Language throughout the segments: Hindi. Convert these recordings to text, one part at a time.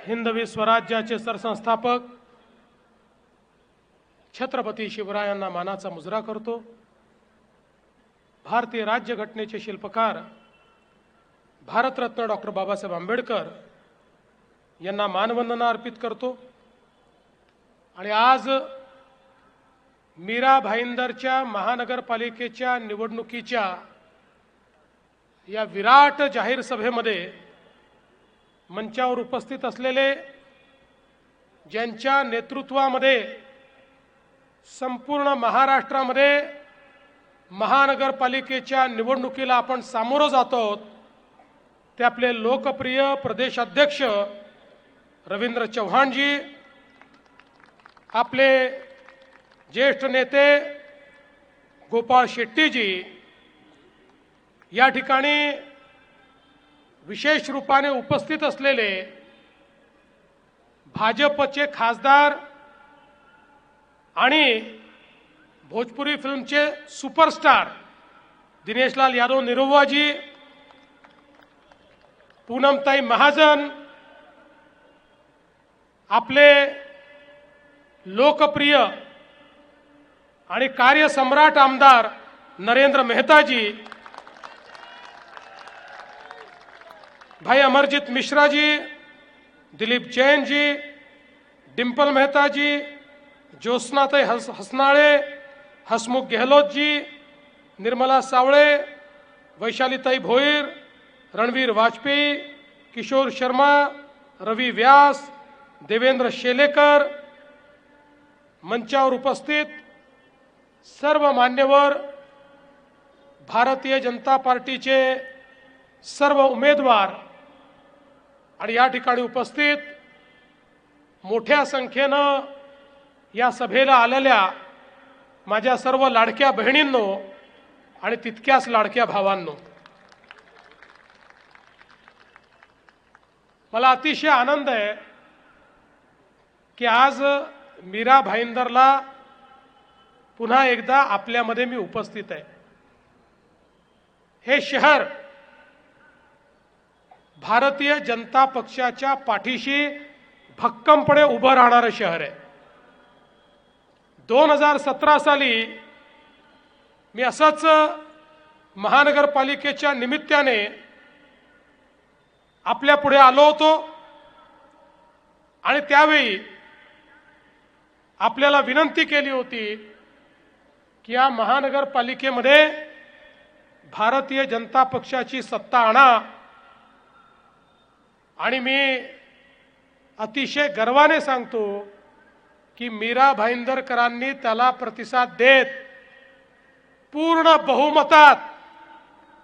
हिंदवी स्वराज्याचे सरसंस्थापक छत्रपती शिवरायांना मानाचा मुजरा करतो। भारतीय राज्यघटनेचे शिल्पकार भारतरत्न डॉक्टर बाबासाहेब आंबेडकर यांना मानवंदना अर्पित करतो। आणि आज मीरा भाईंदरच्या महानगरपालिकेच्या निवडणुकीच्या या विराट जाहीर सभेमध्ये मंचावर उपस्थित असलेले, ज्यांच्या नेतृत्वामध्ये संपूर्ण महाराष्ट्रामध्ये महानगरपालिकेच्या निवडणुकीला आपण सामोरं जात आहोत, ते आपले लोकप्रिय प्रदेशाध्यक्ष रवींद्र चव्हाणजी, आपले ज्येष्ठ नेते गोपाळ शेट्टीजी, या ठिकाणी विशेष रूपाने उपस्थित असलेले भाजपचे खासदार आणि भोजपुरी फिल्मचे सुपरस्टार दिनेशलाल यादव निरुवाजी, पूनमताई महाजन, आपले लोकप्रिय आणि कार्यसम्राट आमदार नरेंद्र मेहताजी, भाई अमरजीत मिश्रा जी, दिलीप जैन जी, डिंपल मेहता जी, ज्योत्स्नाताई हसनाळे, हसमुख गेहलोत जी, निर्मला सावळे, वैशालीताई भोईर, रणवीर वाजपेयी, किशोर शर्मा, रवि व्यास, देवेंद्र शेलेकर, मंचावर उपस्थित सर्व मान्यवर, भारतीय जनता पार्टीचे सर्व उमेदवार आणि या ठिकाणी उपस्थित मोठ्या संख्येनं या सभेला आलेल्या माझ्या सर्व लाडक्या बहिणींनो आणि तितक्याच लाडक्या भावांनो, मला अतिशय आनंद आहे की आज मीरा भाईंदरला पुन्हा एकदा आपल्यामध्ये मी उपस्थित आहे। हे शहर भारतीय जनता पक्षाच्या पाठीशी भक्कमपणे उभं राहणारं शहर आहे। 2017 साली मी असंच महानगरपालिकेच्या निमित्ताने आपल्या पुढे आलो होतो आणि त्यावेळी आपल्याला विनंती केली होती की या महानगरपालिकेमध्ये भारतीय जनता पक्षाची सत्ता आणा। आणि मी अतिशय गर्वाने सांगतो की मीरा भाईंदरकरांनी त्याला प्रतिसाद देत पूर्ण बहुमतात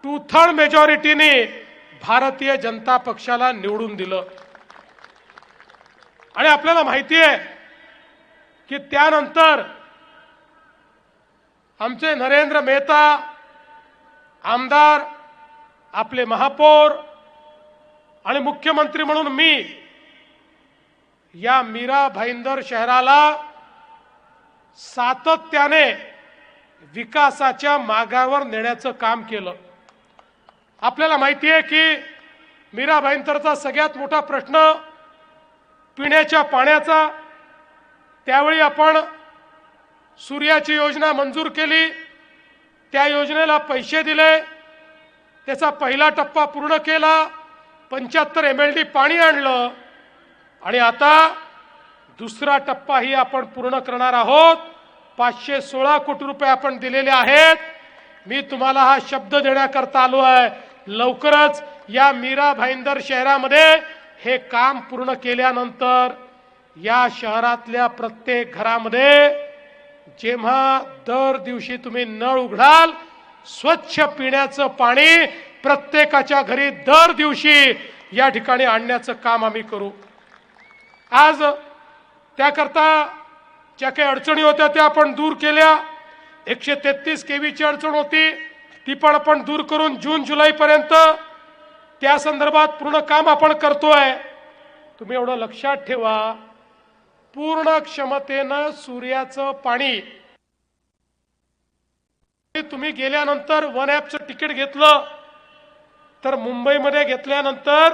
2/3 मेजॉरिटीने भारतीय जनता पक्षाला निवडून दिलं। आणि आपल्याला माहिती आहे की त्यानंतर आमचे नरेंद्र मेहता आमदार, आपले महापौर आणि मुख्यमंत्री म्हणून मी या मीरा भाईंदर शहराला सातत्याने विकासाच्या मार्गावर नेण्याचं काम केलं। आपल्याला माहिती आहे की मीरा भाईंदरचा सगळ्यात मोठा प्रश्न पिण्याच्या पाण्याचा। त्यावेळी आपण सूर्याची योजना मंजूर केली, त्या योजनेला पैसे दिले, त्याचा पहिला टप्पा पूर्ण केला, 75 MLD पाणी आणलं आणि आता दुसरा टप्पाही आपण पूर्ण करणार आहोत। 516 कोटी रुपये आपण दिलेले आहेत। मी तुम्हाला हा शब्द देण्याकरता आलो आहे, लवकरच या मीरा भाईंदर शहरामध्ये हे काम पूर्ण केल्यानंतर या शहरातल्या प्रत्येक घरामध्ये जेव्हा दर दिवशी तुम्ही नळ उघडाल, स्वच्छ पिण्याचं पाणी प्रत्येकाच्या घरी दर दिवशी या ठिकाणी आणण्याचं काम आम्ही करू। आज त्याकरता ज्या काही अडचणी होत्या त्या आपण दूर केल्या। 133 kVची अडचण होती, ती पण आपण दूर करून जून जुलैपर्यंत त्या संदर्भात पूर्ण काम आपण करतोय। तुम्ही एवढं लक्षात ठेवा, पूर्ण क्षमतेनं सूर्याचं पाणी तुम्ही गेल्यानंतर वन ॲपचं तिकीट घेतलं तर मुंबईमध्ये घेतल्यानंतर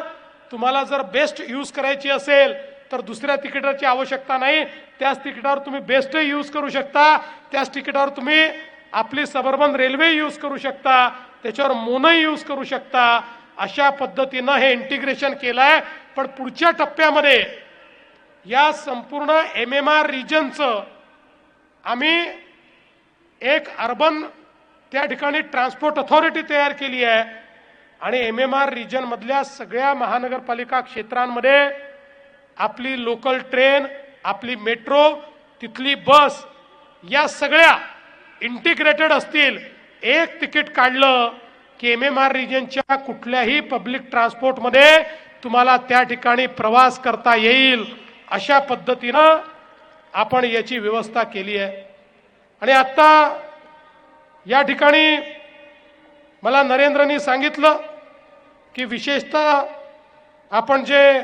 तुम्हाला जर बेस्ट यूज करायची असेल तर दुसऱ्या तिकिटाची आवश्यकता नाही, त्याच तिकिटावर तुम्ही बेस्ट यूज करू शकता, त्याच तिकिटावर तुम्ही आपली सबर्बन रेल्वे यूज करू शकता, त्याच्यावर मोनो यूज करू शकता. अशा पद्धतीनं हे इंटिग्रेशन केलंय. पण पुढच्या टप्प्यामध्ये या संपूर्ण MMR रिजनचं आम्ही एक अर्बन त्या ठिकाणी ट्रान्सपोर्ट अथॉरिटी तयार केली आहे आणि MMR रिजन मधल्या सगळ्या महानगरपालिका क्षेत्रांमध्ये आपली लोकल ट्रेन, आपली मेट्रो, तिथली बस या सगळ्या इंटिग्रेटेड असतील. एक तिकीट काढलं की MMR रिजनच्या कुठल्याही पब्लिक ट्रान्सपोर्टमध्ये तुम्हाला त्या ठिकाणी प्रवास करता येईल. अशा पद्धतीनं आपण याची व्यवस्था केली आहे. आणि आता या ठिकाणी मला नरेंद्रनी सांगितलं की विशेषतः आपण जे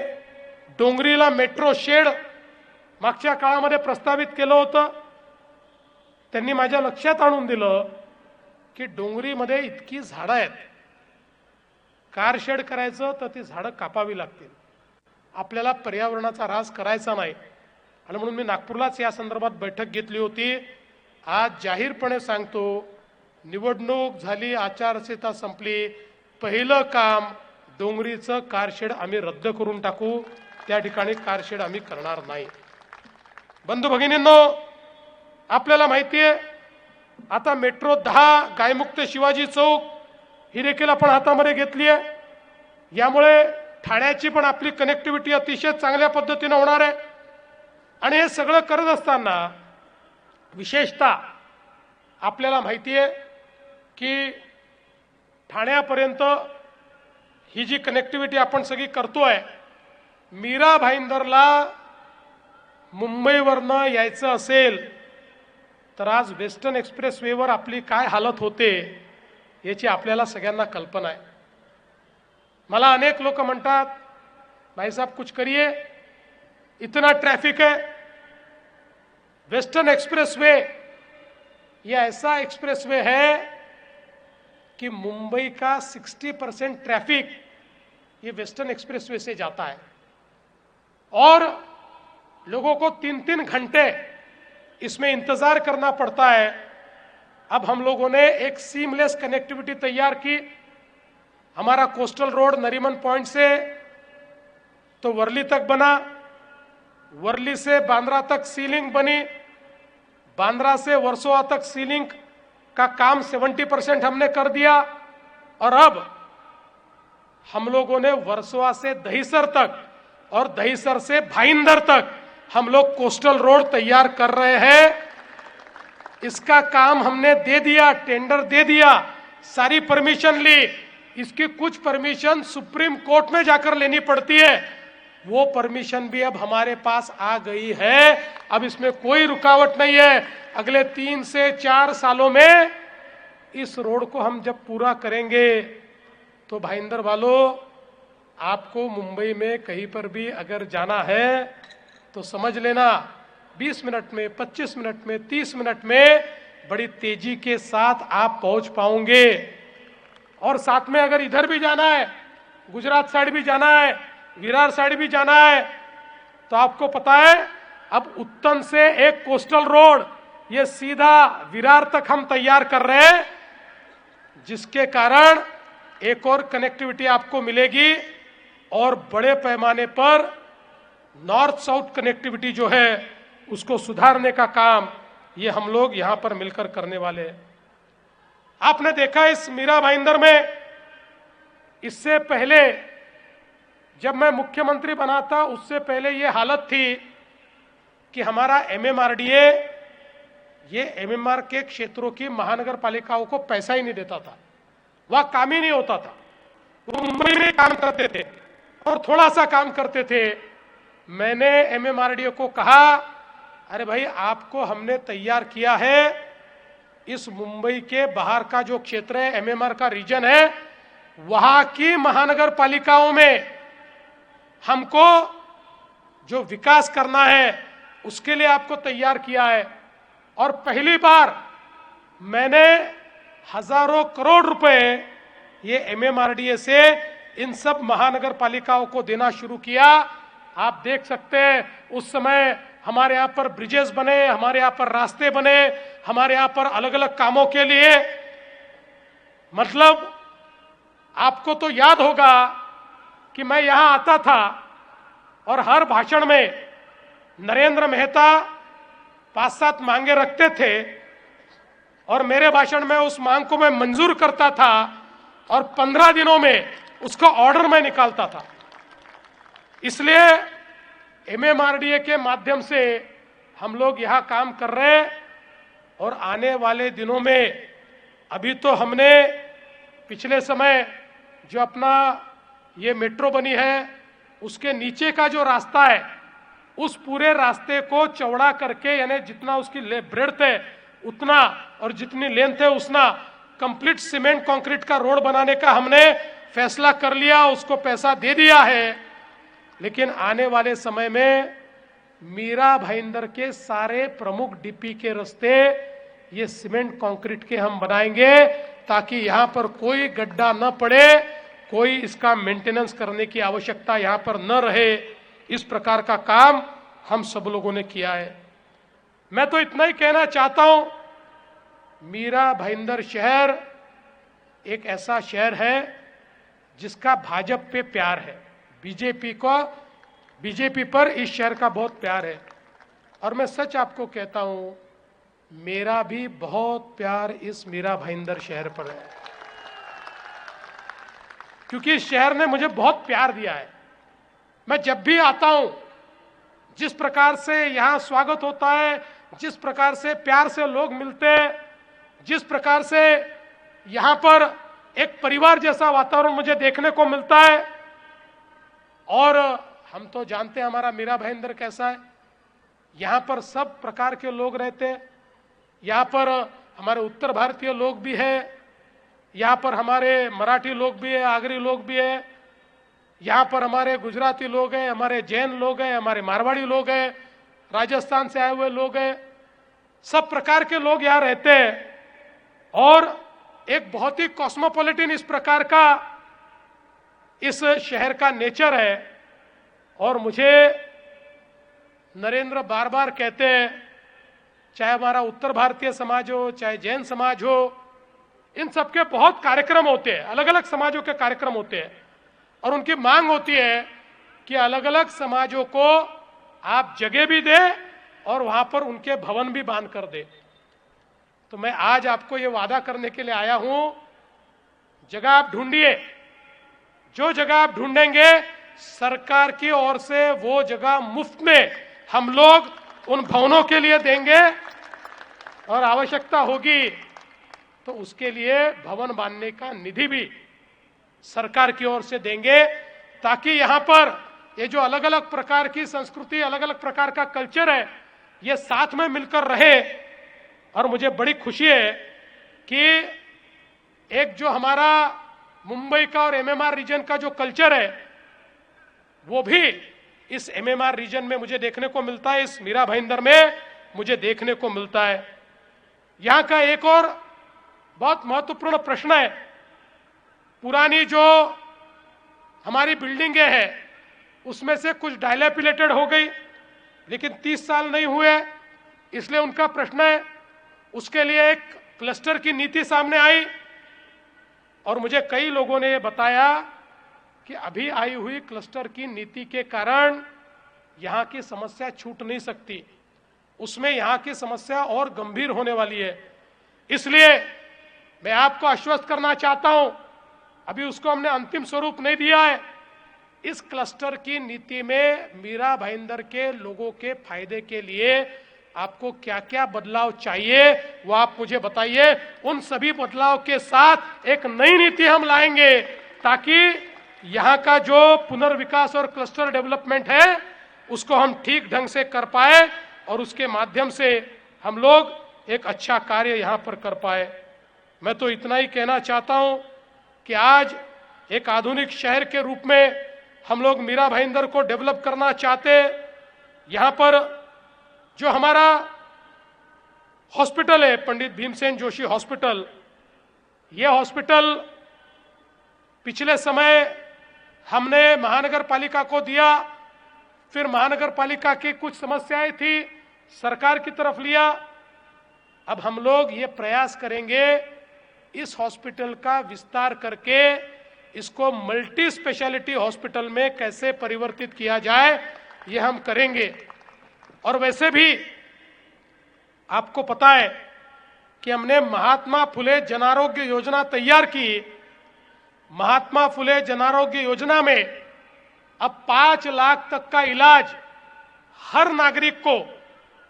डोंगरीला मेट्रो शेड मागच्या काळामध्ये प्रस्तावित केलं होतं, त्यांनी माझ्या लक्षात आणून दिलं की डोंगरीमध्ये इतकी झाडं आहेत, कार शेड करायचं तर ती झाडं कापावी लागतील. आपल्याला पर्यावरणाचा ऱ्हास करायचा नाही. आणि म्हणून मी नागपूरलाच या संदर्भात बैठक घेतली होती. आज जाहीरपणे सांगतो, निवडणूक झाली, आचारसंहिता संपली, पहिलं काम डोंगरीचं कारशेड आम्ही रद्द करून टाकू. त्या ठिकाणी कारशेड आम्ही करणार नाही. बंधू भगिनींनो, आपल्याला माहिती आहे आता मेट्रो 10 गायमुक्त शिवाजी चौक ही देखील आपण हातामध्ये घेतली आहे. यामुळे ठाण्याची पण आपली कनेक्टिव्हिटी अतिशय चांगल्या पद्धतीने होणार आहे. आणि हे सगळं करत असताना विशेषतः आपल्याला माहिती आहे की ठाण्यापर्यंत ही जी कनेक्टिव्हिटी आपण सगळी करतोय, मीरा भाईंदरला मुंबईवरनं यायचं असेल तर आज वेस्टर्न एक्सप्रेसवेवर आपली काय हालत होते याची आपल्याला सगळ्यांना कल्पना आहे. मला अनेक लोक म्हणतात, भाई साहब कुछ करिए, इतना ट्रैफिक है. वेस्टर्न एक्सप्रेसवे ये ऐसा एक्सप्रेसवे है कि मुंबई का 60% ट्रैफिक ये वेस्टर्न एक्सप्रेसवे से जाता है और लोगों को 3-3 घंटे इसमें इंतजार करना पड़ता है. अब हम लोगों ने एक सीमलेस कनेक्टिविटी तैयार की. हमारा कोस्टल रोड नरीमन पॉइंट से तो वर्ली तक बना, वर्ली से बांद्रा तक सीलिंग बनी, बांद्रा से वर्सोवा तक सीलिंग का काम 70% हमने कर दिया. और अब हम लोगों ने वर्सोवा से दहीसर तक और दहीसर से भाईंदर तक हम लोग कोस्टल रोड तैयार कर रहे हैं. इसका काम हमने दे दिया, टेंडर दे दिया, सारी परमिशन ली. इसकी कुछ परमिशन सुप्रीम कोर्ट में जाकर लेनी पड़ती है, वो परमिशन भी अब हमारे पास आ गई है. अब इसमें कोई रुकावट नहीं है. अगले 3 से 4 सालों में इस रोड को हम जब पूरा करेंगे तो भाईंदर वालों, आपको मुंबई में कहीं पर भी अगर जाना है तो समझ लेना 20 मिनट में, 25 मिनट में, 30 मिनट में बड़ी तेजी के साथ आप पहुंच पाओगे. और साथ में अगर इधर भी जाना है, गुजरात साइड भी जाना है, विरार साइड भी जाना है, तो आपको पता है अब उत्तन से एक कोस्टल रोड ये सीधा विरार तक हम तैयार कर रहे हैं, जिसके कारण एक और कनेक्टिविटी आपको मिलेगी. और बड़े पैमाने पर नॉर्थ साउथ कनेक्टिविटी जो है उसको सुधारने का काम ये हम लोग यहां पर मिलकर करने वाले हैं. आपने देखा इस मीरा भाईंदर में, इससे पहले जब मैं मुख्यमंत्री बना था उससे पहले ये हालत थी कि हमारा MMRDA ये MMR के क्षेत्रों की महानगर पालिकाओं को पैसा ही नहीं देता था, वह काम ही नहीं होता था. वो मुंबई में काम करते थे और थोड़ा सा काम करते थे. मैंने MMRDA को कहा, अरे भाई आपको हमने तैयार किया है, इस मुंबई के बाहर का जो क्षेत्र है MMR का रीजन है, वहां की महानगर पालिकाओं में हमको जो विकास करना है उसके लिए आपको तैयार किया है. और पहली बार मैंने हजारों करोड़ रुपए ये MMRDA से इन सब महानगर पालिकाओं को देना शुरू किया। आप देख सकते हैं उस समय हमारे यहाँ पर ब्रिजेस बने, हमारे यहाँ पर रास्ते बने, हमारे यहाँ पर अलग अलग कामों के लिए, मतलब आपको तो याद होगा कि मैं यहां आता था और हर भाषण में नरेंद्र मेहता 5-7 मांगे रखते थे और मेरे भाषण में उस मांग को मैं मंजूर करता था और 15 दिनों में उसका ऑर्डर मैं निकालता था। इसलिए एमएमआरडीए के माध्यम से हम लोग यहां काम कर रहे हैं और आने वाले दिनों में, अभी तो हमने पिछले समय जो अपना ये मेट्रो बनी है उसके नीचे का जो रास्ता है उस पूरे रास्ते को चौड़ा करके, यानी जितना उसकी ब्रेड्थ है उतना और जितनी लेंथ है उतना कंप्लीट सीमेंट कंक्रीट का रोड बनाने का हमने फैसला कर लिया, उसको पैसा दे दिया है। लेकिन आने वाले समय में मीरा भाईंदर के सारे प्रमुख डीपी के रास्ते ये सीमेंट कंक्रीट के हम बनाएंगे ताकि यहां पर कोई गड्ढा न पड़े, कोई इसका मेंटेनेंस करने की आवश्यकता यहां पर न रहे। इस प्रकार का काम हम सब लोगों ने किया है। मैं तो इतना ही कहना चाहता हूं, मीरा भाईंदर शहर एक ऐसा शहर है जिसका भाजपा पे प्यार है, बीजेपी पर इस शहर का बहुत प्यार है। और मैं सच आपको कहता हूं, मेरा भी बहुत प्यार इस मीरा भाईंदर शहर पर है, क्योंकि इस शहर ने मुझे बहुत प्यार दिया है। मैं जब भी आता हूं, जिस प्रकार से यहां स्वागत होता है, जिस प्रकार से प्यार से लोग मिलते हैं, जिस प्रकार से यहां पर एक परिवार जैसा वातावरण मुझे देखने को मिलता है। और हम तो जानते हैं हमारा मीरा भाईंदर कैसा है, यहां पर सब प्रकार के लोग रहते हैं। यहां पर हमारे उत्तर भारतीय लोग भी हैं, यहां पर हमारे मराठी लोग भी है, आगरी लोग भी है, यहां पर हमारे गुजराती लोग हैं, हमारे जैन लोग हैं, हमारे मारवाड़ी लोग हैं, राजस्थान से आए हुए लोग हैं, सब प्रकार के लोग यहां रहते हैं। और एक बहुत ही कॉस्मोपॉलिटन इस प्रकार का इस शहर का नेचर है। और मुझे नरेंद्र बार बार कहते हैं, चाहे हमारा उत्तर भारतीय समाज हो, चाहे जैन समाज हो, इन सबके बहुत कार्यक्रम होते हैं, अलग अलग समाजों के कार्यक्रम होते हैं और उनकी मांग होती है कि अलग अलग समाजों को आप जगह भी दें और वहां पर उनके भवन भी बांध कर दे। तो मैं आज आपको ये वादा करने के लिए आया हूं, जगह आप ढूंढिए, जो जगह आप ढूंढेंगे सरकार की ओर से वो जगह मुफ्त में हम लोग उन भवनों के लिए देंगे और आवश्यकता होगी तो उसके लिए भवन बांधने का निधि भी सरकार की ओर से देंगे, ताकि यहां पर ये जो अलग अलग प्रकार की संस्कृति, अलग अलग प्रकार का कल्चर है, ये साथ में मिलकर रहे। और मुझे बड़ी खुशी है कि एक जो हमारा मुंबई का और एमएमआर रीजन का जो कल्चर है वो भी इस एमएमआर रीजन में मुझे देखने को मिलता है, इस मीरा भाईंदर में मुझे देखने को मिलता है। यहां का एक और बहुत महत्वपूर्ण प्रश्न है, पुरानी जो हमारी बिल्डिंगें हैं उसमें से कुछ डायलैपिलेटेड हो गई, लेकिन 30 साल नहीं हुए, इसलिए उनका प्रश्न है। उसके लिए एक क्लस्टर की नीति सामने आई और मुझे कई लोगों ने ये बताया कि अभी आई हुई क्लस्टर की नीति के कारण यहाँ की समस्या छूट नहीं सकती, उसमें यहाँ की समस्या और गंभीर होने वाली है। इसलिए मैं आपको आश्वस्त करना चाहता हूं, अभी उसको हमने अंतिम स्वरूप नहीं दिया है। इस क्लस्टर की नीति में मीरा भाईंदर के लोगों के फायदे के लिए आपको क्या क्या बदलाव चाहिए वो आप मुझे बताइए। उन सभी बदलाव के साथ एक नई नीति हम लाएंगे ताकि यहाँ का जो पुनर्विकास और क्लस्टर डेवलपमेंट है उसको हम ठीक ढंग से कर पाए और उसके माध्यम से हम लोग एक अच्छा कार्य यहाँ पर कर पाए। मैं तो इतना ही कहना चाहता हूँ कि आज एक आधुनिक शहर के रूप में हम लोग मीरा भाईंदर को डेवलप करना चाहते। यहाँ पर जो हमारा हॉस्पिटल है, पंडित भीमसेन जोशी हॉस्पिटल, यह हॉस्पिटल पिछले समय हमने महानगर पालिका को दिया, फिर महानगर पालिका की कुछ समस्याएं थी, सरकार की तरफ लिया। अब हम लोग ये प्रयास करेंगे इस हॉस्पिटल का विस्तार करके इसको मल्टी स्पेशलिटी हॉस्पिटल में कैसे परिवर्तित किया जाए, ये हम करेंगे। और वैसे भी आपको पता है कि हमने महात्मा फुले जन आरोग्य योजना तैयार की। महात्मा फुले जन आरोग्य योजना में अब 5 लाख तक का इलाज हर नागरिक को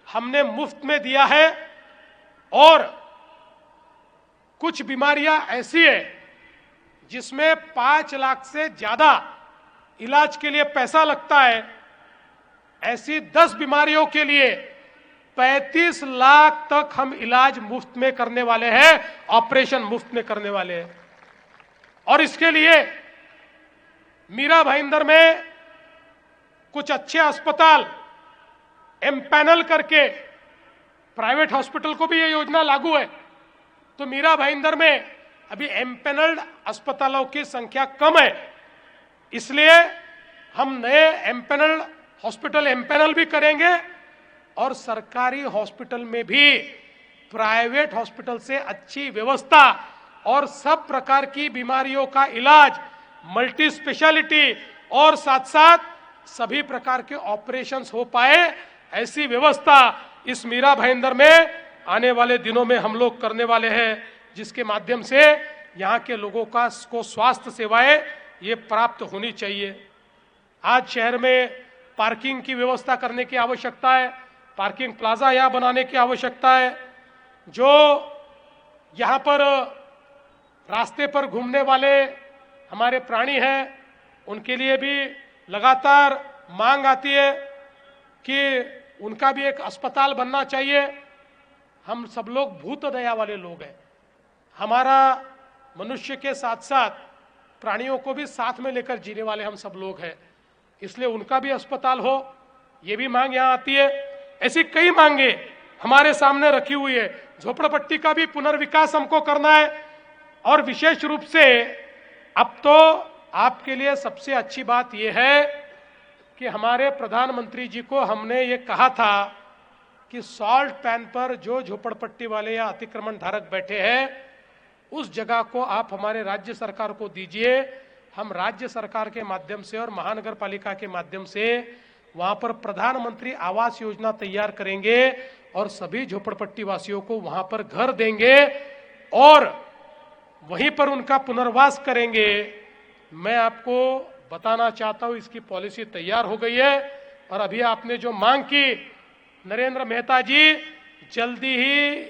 हमने मुफ्त में दिया है। और कुछ बीमारियां ऐसी है जिसमें 5 लाख से ज्यादा इलाज के लिए पैसा लगता है। ऐसी 10 बीमारियों के लिए 35 लाख तक हम इलाज मुफ्त में करने वाले हैं, ऑपरेशन मुफ्त में करने वाले हैं। और इसके लिए मीरा भाईंदर में कुछ अच्छे अस्पताल एम्पैनल करके, प्राइवेट हॉस्पिटल को भी ये योजना लागू है, तो मीरा भाईंदर में अभी एम्पैनल्ड अस्पतालों की संख्या कम है, इसलिए हम नए एम्पैनल्ड हॉस्पिटल एम्पैनल भी करेंगे। और सरकारी हॉस्पिटल में भी प्राइवेट हॉस्पिटल से अच्छी व्यवस्था और सब प्रकार की बीमारियों का इलाज, मल्टी स्पेशलिटी और साथ साथ सभी प्रकार के ऑपरेशंस हो पाए, ऐसी व्यवस्था इस मीरा भाईंदर में आने वाले दिनों में हम लोग करने वाले हैं, जिसके माध्यम से यहाँ के लोगों को स्वास्थ्य सेवाएं ये प्राप्त होनी चाहिए। आज शहर में पार्किंग की व्यवस्था करने की आवश्यकता है, पार्किंग प्लाजा यहाँ बनाने की आवश्यकता है। जो यहाँ पर रास्ते पर घूमने वाले हमारे प्राणी हैं, उनके लिए भी लगातार मांग आती है कि उनका भी एक अस्पताल बनना चाहिए। हम सब लोग भूत दया वाले लोग हैं, हमारा मनुष्य के साथ साथ प्राणियों को भी साथ में लेकर जीने वाले हम सब लोग हैं, इसलिए उनका भी अस्पताल हो, ये भी मांग यहाँ आती है। ऐसी कई मांगे हमारे सामने रखी हुई है। झोपड़पट्टी का भी पुनर्विकास हमको करना है। और विशेष रूप से अब तो आपके लिए सबसे अच्छी बात यह है कि हमारे प्रधानमंत्री जी को हमने ये कहा था कि सॉल्ट पैन पर जो झोपड़पट्टी वाले या अतिक्रमण धारक बैठे हैं, उस जगह को आप हमारे राज्य सरकार को दीजिए। हम राज्य सरकार के माध्यम से और महानगर पालिका के माध्यम से वहां पर प्रधानमंत्री आवास योजना तैयार करेंगे और सभी झोपड़पट्टी वासियों को वहां पर घर देंगे और वहीं पर उनका पुनर्वास करेंगे। मैं आपको बताना चाहता हूं, इसकी पॉलिसी तैयार हो गई है। और अभी आपने जो मांग की नरेंद्र मेहता जी, जल्दी ही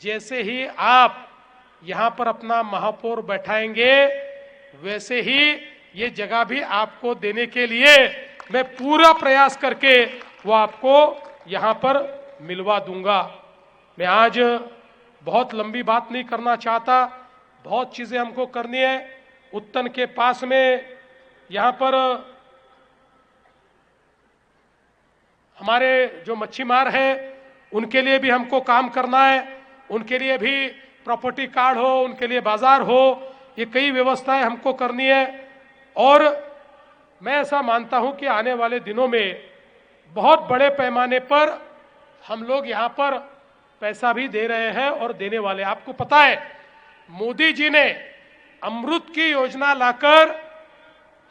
जैसे ही आप यहां पर अपना महापौर बैठाएंगे, वैसे ही ये जगह भी आपको देने के लिए मैं पूरा प्रयास करके वो आपको यहां पर मिलवा दूंगा। मैं आज बहुत लंबी बात नहीं करना चाहता, बहुत चीजें हमको करनी है। उत्तन के पास में यहां पर हमारे जो मच्छीमार हैं, उनके लिए भी हमको काम करना है। उनके लिए भी प्रॉपर्टी कार्ड हो, उनके लिए बाजार हो, ये कई व्यवस्थाएं हमको करनी है। और मैं ऐसा मानता हूं कि आने वाले दिनों में बहुत बड़े पैमाने पर हम लोग यहां पर पैसा भी दे रहे हैं और देने वाले। आपको पता है, मोदी जी ने अमृत की योजना लाकर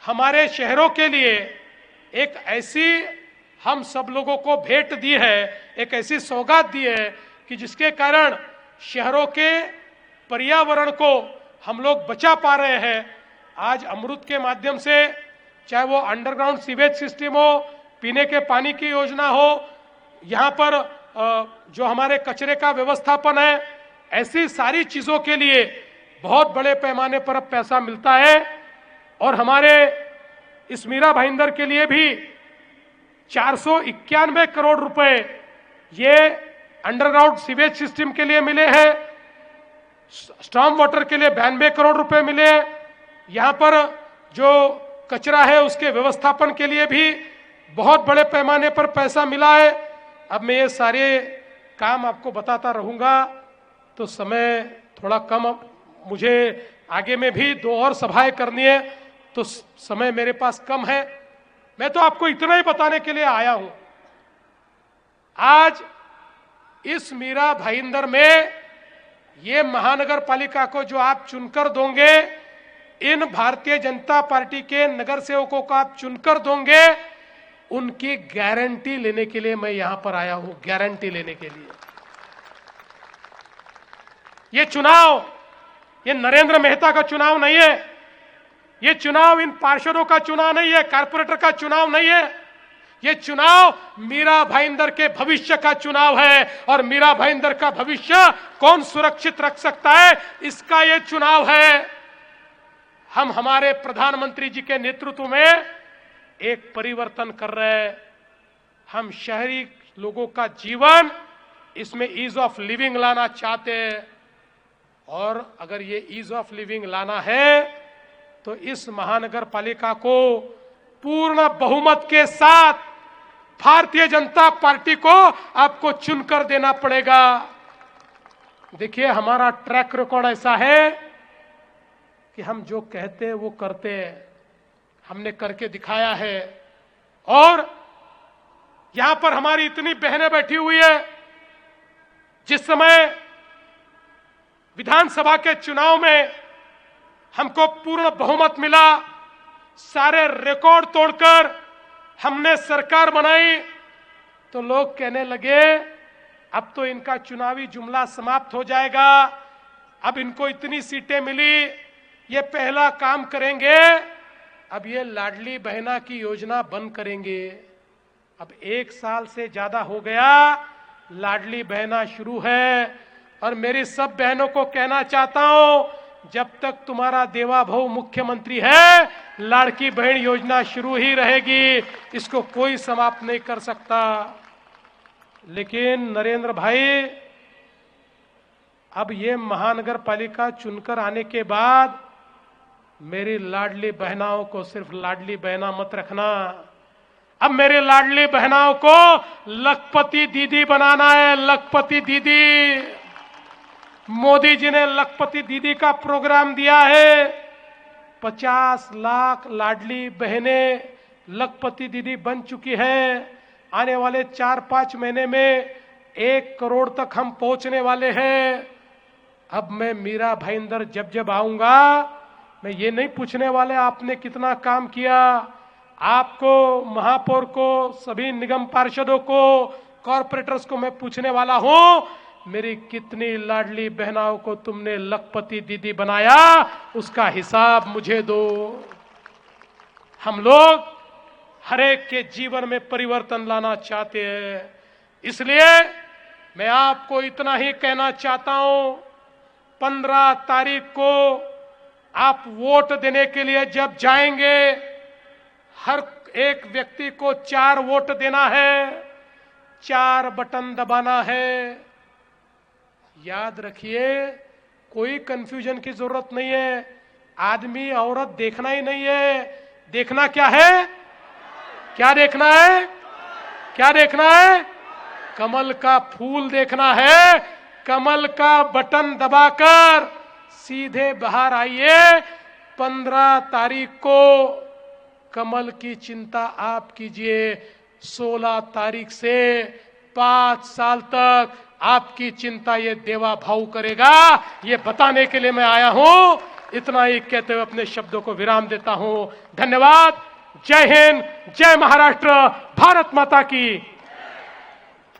हमारे शहरों के लिए एक ऐसी हम सब लोगों को भेंट दी है, एक ऐसी सौगात दी है कि जिसके कारण शहरों के पर्यावरण को हम लोग बचा पा रहे हैं। आज अमृत के माध्यम से, चाहे वो अंडरग्राउंड सीवेज सिस्टम हो, पीने के पानी की योजना हो, यहाँ पर जो हमारे कचरे का व्यवस्थापन है, ऐसी सारी चीजों के लिए बहुत बड़े पैमाने पर अब पैसा मिलता है। और हमारे इस मीरा भाईंदर के लिए भी 491 करोड़ रुपए ये अंडरग्राउंड सीवेज सिस्टम के लिए मिले हैं। स्टॉर्म वाटर के लिए 92 करोड़ रुपए मिले। यहां पर जो कचरा है उसके व्यवस्थापन के लिए भी बहुत बड़े पैमाने पर पैसा मिला है। अब मैं ये सारे काम आपको बताता रहूंगा तो समय थोड़ा कम, मुझे आगे में भी 2 और सभाएं करनी है। तो समय मेरे पास कम है। मैं तो आपको इतना ही बताने के लिए आया हूं, आज इस मीरा भाईंदर में ये महानगर पालिका को जो आप चुनकर दोगे, इन भारतीय जनता पार्टी के नगर सेवकों को आप चुनकर दोगे, उनकी गारंटी लेने के लिए मैं यहां पर आया हूं, गारंटी लेने के लिए। ये चुनाव ये नरेंद्र मेहता का चुनाव नहीं है, ये चुनाव इन पार्षदों का चुनाव नहीं है, कारपोरेटर का चुनाव नहीं है, ये चुनाव मीरा भाईंदर के भविष्य का चुनाव है। और मीरा भाईंदर का भविष्य कौन सुरक्षित रख सकता है, इसका ये चुनाव है। हम हमारे प्रधानमंत्री जी के नेतृत्व में एक परिवर्तन कर रहे हैं। हम शहरी लोगों का जीवन, इसमें ईज ऑफ लिविंग लाना चाहते हैं। और अगर ये ईज ऑफ लिविंग लाना है तो इस महानगर पालिका को पूर्ण बहुमत के साथ भारतीय जनता पार्टी को आपको चुनकर देना पड़ेगा। देखिए, हमारा ट्रैक रिकॉर्ड ऐसा है कि हम जो कहते हैं वो करते हैं, हमने करके दिखाया है। और यहां पर हमारी इतनी बहनें बैठी हुई है, जिस समय विधानसभा के चुनाव में हमको पूर्ण बहुमत मिला, सारे रिकॉर्ड तोड़कर हमने सरकार बनाई, तो लोग कहने लगे अब तो इनका चुनावी जुमला समाप्त हो जाएगा, अब इनको इतनी सीटें मिली, ये पहला काम करेंगे, अब ये लाडली बहना की योजना बंद करेंगे। अब 1 साल से ज्यादा हो गया, लाडली बहना शुरू है। और मेरी सब बहनों को कहना चाहता हूं, जब तक तुम्हारा देवा भाऊ मुख्यमंत्री है, लाड़की बहन योजना शुरू ही रहेगी, इसको कोई समाप्त नहीं कर सकता। लेकिन नरेंद्र भाई, अब ये महानगर पालिका चुनकर आने के बाद मेरी लाडली बहनाओं को सिर्फ लाडली बहना मत रखना, अब मेरे लाडली बहनाओं को लखपति दीदी बनाना है, लखपति दीदी। मोदी जी ने लखपति दीदी का प्रोग्राम दिया है, 50 लाख लाडली बहनें लखपति दीदी बन चुकी है। आने वाले 4-5 महीने में 1 करोड़ तक हम पहुंचने वाले हैं। अब मैं मीरा भाईंदर जब जब आऊंगा, मैं ये नहीं पूछने वाले आपने कितना काम किया, आपको, महापौर को, सभी निगम पार्षदों को, कॉर्पोरेटर्स को मैं पूछने वाला हूं, मेरी कितनी लाडली बहनाओं को तुमने लखपति दीदी बनाया, उसका हिसाब मुझे दो। हम लोग हर एक के जीवन में परिवर्तन लाना चाहते हैं, इसलिए मैं आपको इतना ही कहना चाहता हूं, 15 तारीख को आप वोट देने के लिए जब जाएंगे, हर एक व्यक्ति को 4 वोट देना है, 4 बटन दबाना है। याद रखिए, कोई कंफ्यूजन की जरूरत नहीं है, आदमी औरत देखना ही नहीं है। देखना क्या है? क्या देखना है? क्या देखना है? कमल का फूल देखना है। कमल का बटन दबाकर सीधे बाहर आइए। 15 तारीख को कमल की चिंता आप कीजिए, 16 तारीख से 5 साल तक आपकी चिंता ये देवा भाऊ करेगा, ये बताने के लिए मैं आया हूं। इतना ही कहते हुए अपने शब्दों को विराम देता हूं। धन्यवाद। जय हिंद, जय महाराष्ट्र, भारत माता की